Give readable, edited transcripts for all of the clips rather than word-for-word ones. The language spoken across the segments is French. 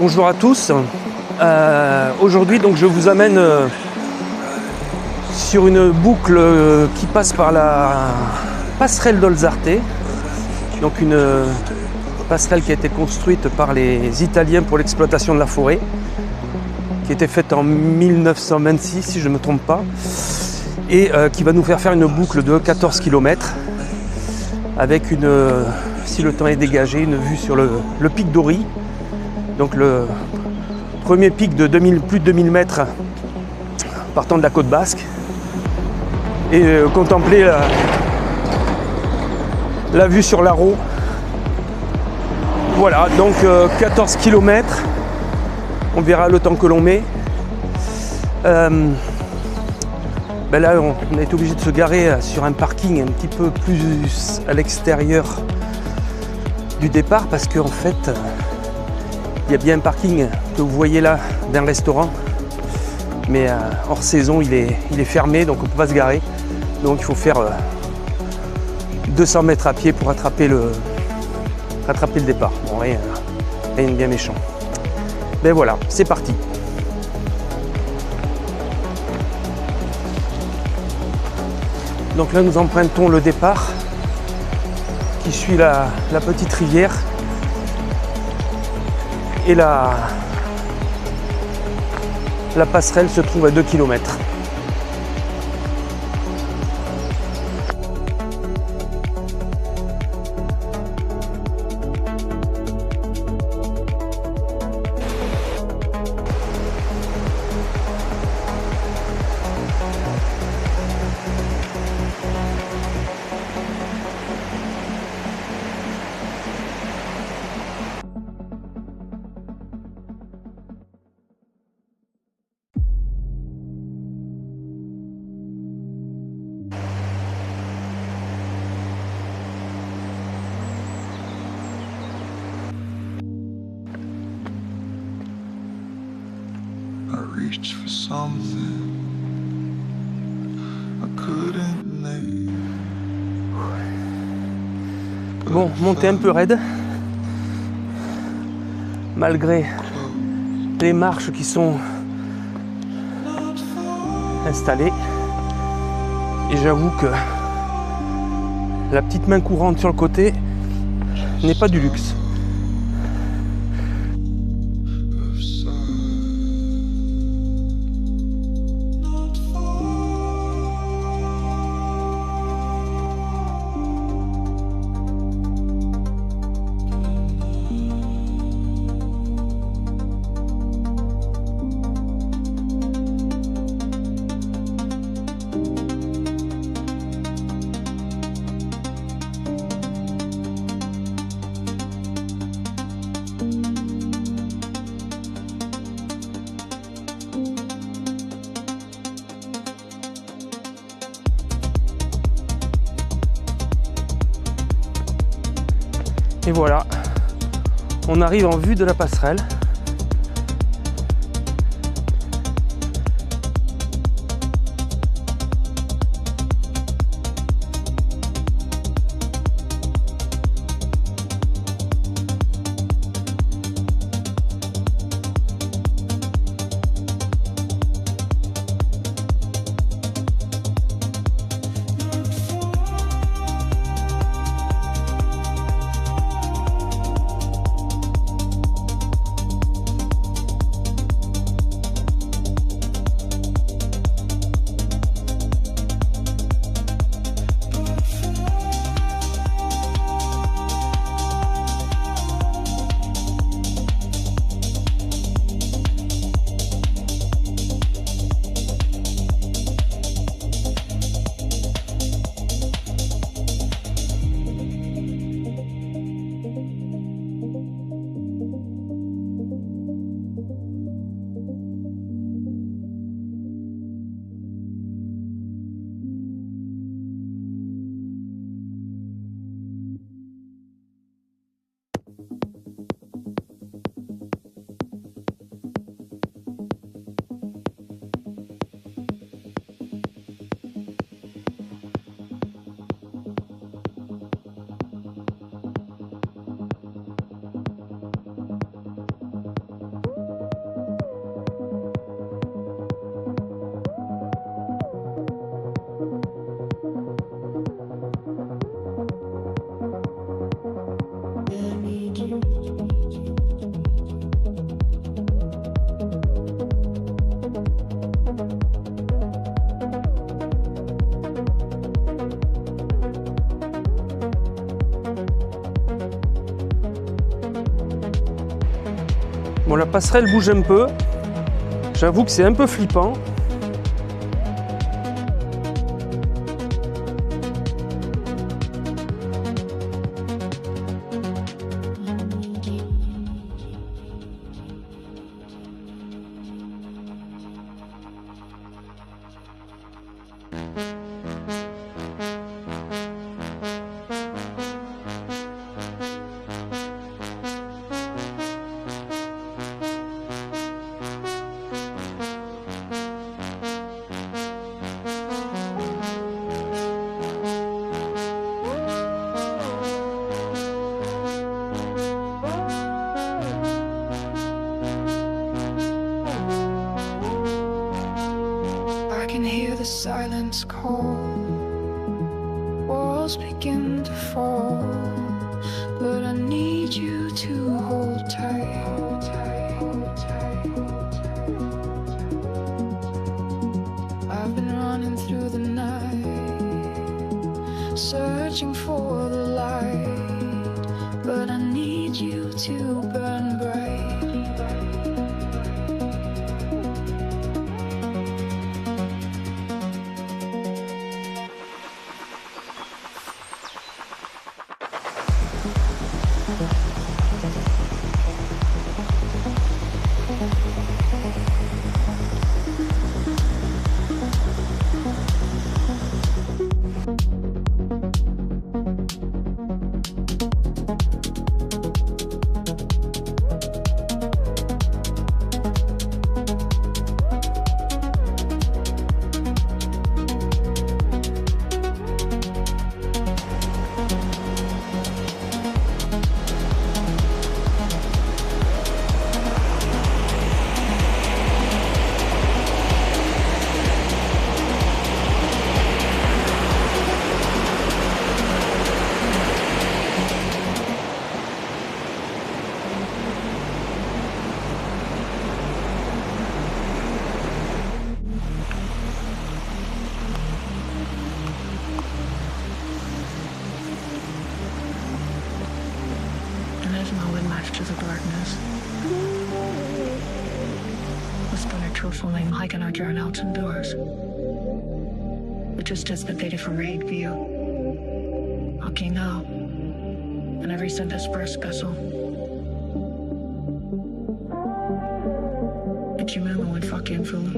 Bonjour à tous. Aujourd'hui, donc, je vous amène sur une boucle qui passe par la passerelle d'Olzarte. Donc une passerelle qui a été construite par les Italiens pour l'exploitation de la forêt, qui a été faite en 1926 si je ne me trompe pas, et qui va nous faire une boucle de 14 km avec si le temps est dégagé, une vue sur le pic d'Ori. Donc le premier pic de plus de 2000 mètres partant de la côte basque, et contempler la vue sur l'Aro. Voilà, donc 14 km, on verra le temps que l'on met. Là on a été obligé de se garer sur un parking un petit peu plus à l'extérieur du départ, parce qu'en fait il y a bien un parking que vous voyez là d'un restaurant, mais hors saison il est fermé, donc on ne peut pas se garer. Donc il faut faire 200 mètres à pied pour rattraper le départ. Bon, rien de bien méchant. Ben voilà, c'est parti. Donc là nous empruntons le départ qui suit la petite rivière. Et la passerelle se trouve à 2 km. Reached for something I couldn't name. Bon, montée un peu raide, malgré les marches qui sont installées. Et j'avoue que la petite main courante sur le côté n'est pas du luxe. Et voilà, on arrive en vue de la passerelle. La passerelle bouge un peu. J'avoue que c'est un peu flippant. I can hear the silence call. Walls begin to fall, but I need you to hold tight. I've been running through the night, searching for the light, but I need you to burn bright. There's no end left to the darkness. We spent our truthfully hiking our journey out indoors. It just is the beautiful raid view. Okay now, and every scent is first special. But you remember when fucking fool?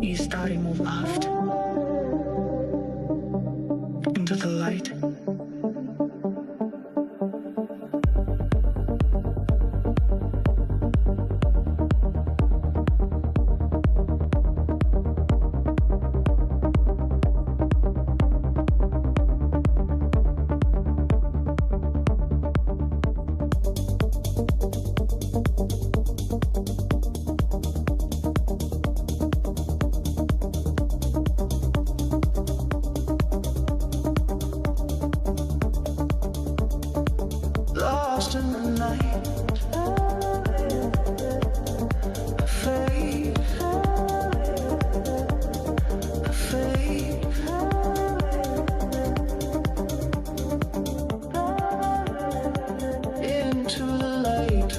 You started to move left into the light. Lost in the night, afraid into the light.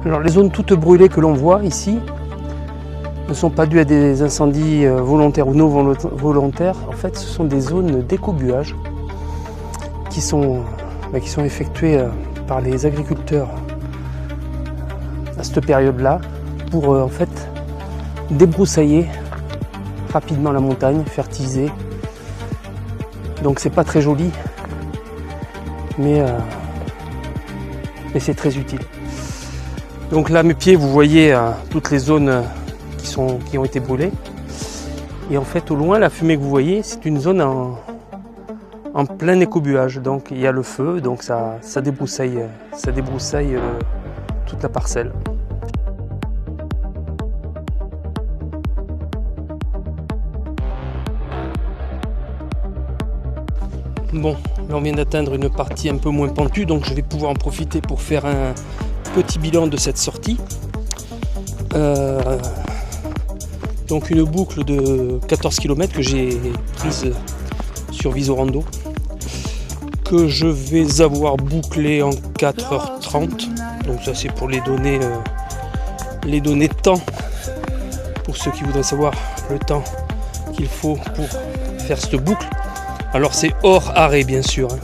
Alors les zones toutes brûlées que l'on voit ici ne sont pas dues à des incendies volontaires ou non volontaires. En fait, ce sont des zones d'écobuage qui sont effectuées par les agriculteurs à cette période-là pour en fait débroussailler rapidement la montagne, fertiliser. Donc c'est pas très joli, mais c'est très utile. Donc là, à mes pieds, vous voyez toutes les zones qui ont été brûlées. Et en fait, au loin, la fumée que vous voyez, c'est une zone en plein écobuage. Donc il y a le feu, donc ça débroussaille toute la parcelle. Bon, là on vient d'atteindre une partie un peu moins pentue, donc je vais pouvoir en profiter pour faire un petit bilan de cette sortie. Donc une boucle de 14 km que j'ai prise sur Visorando, que je vais avoir bouclé en 4h30. Donc ça c'est pour les données de temps, pour ceux qui voudraient savoir le temps qu'il faut pour faire cette boucle. Alors c'est hors arrêt bien sûr, hein.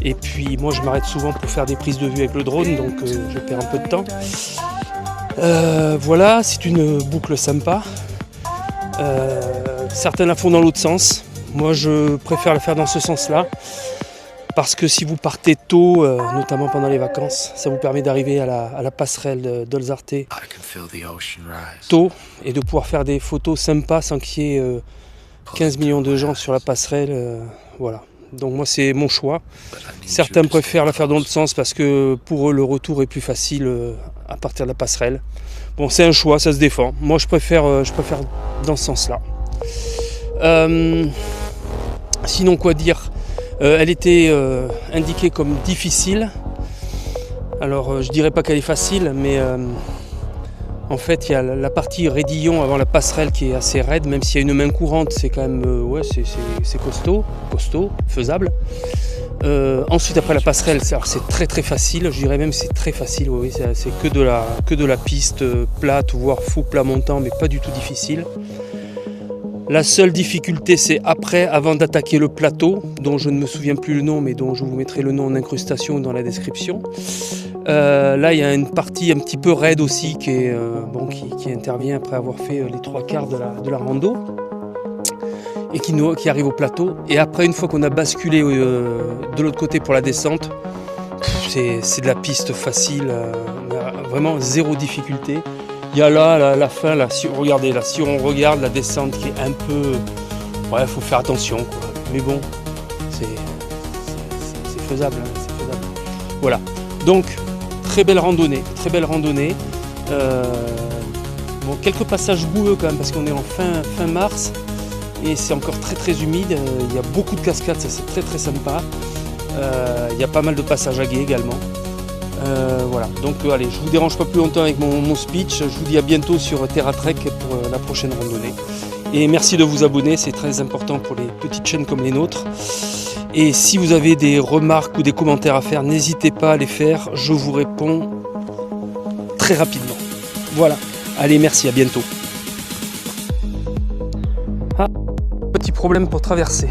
Et puis moi je m'arrête souvent pour faire des prises de vue avec le drone, donc je perds un peu de temps. Voilà, c'est une boucle sympa. Certains la font dans l'autre sens. Moi je préfère la faire dans ce sens-là, parce que si vous partez tôt, notamment pendant les vacances, ça vous permet d'arriver à la passerelle d'Olzarte tôt et de pouvoir faire des photos sympas sans qu'il y ait 15 millions de gens sur la passerelle. Voilà. Donc moi c'est mon choix. Certains préfèrent la faire dans l'autre sens parce que pour eux le retour est plus facile à partir de la passerelle. Bon, c'est un choix, ça se défend. Moi je préfère dans ce sens-là. Sinon quoi dire, elle était indiquée comme difficile. Alors je dirais pas qu'elle est facile, mais en fait il y a la partie raidillon avant la passerelle qui est assez raide, même s'il y a une main courante, c'est quand même c'est costaud, faisable. Ensuite après la passerelle, c'est très très facile, je dirais même c'est très facile, oui, c'est que de la piste plate, voire faux plat montant, mais pas du tout difficile. La seule difficulté c'est après, avant d'attaquer le plateau, dont je ne me souviens plus le nom, mais dont je vous mettrai le nom en incrustation dans la description. Là il y a une partie un petit peu raide aussi qui intervient après avoir fait les 3/4 de la rando et qui arrive au plateau. Et après, une fois qu'on a basculé de l'autre côté pour la descente, c'est de la piste facile, vraiment zéro difficulté. Il y a là la fin, là, si on regarde la descente qui est un peu... Ouais, il faut faire attention, quoi. Mais bon, c'est faisable, hein, c'est faisable. Voilà, donc très belle randonnée. Bon, quelques passages boueux quand même, parce qu'on est en fin mars, et c'est encore très très humide. Il y a beaucoup de cascades, ça c'est très très sympa. Il y a pas mal de passages à gué également. Voilà, donc allez, je vous dérange pas plus longtemps avec mon speech. Je vous dis à bientôt sur Terra Trek pour la prochaine randonnée. Et merci de vous abonner, c'est très important pour les petites chaînes comme les nôtres. Et si vous avez des remarques ou des commentaires à faire, n'hésitez pas à les faire, je vous réponds très rapidement. Voilà, allez, merci, à bientôt. Ah, petit problème pour traverser.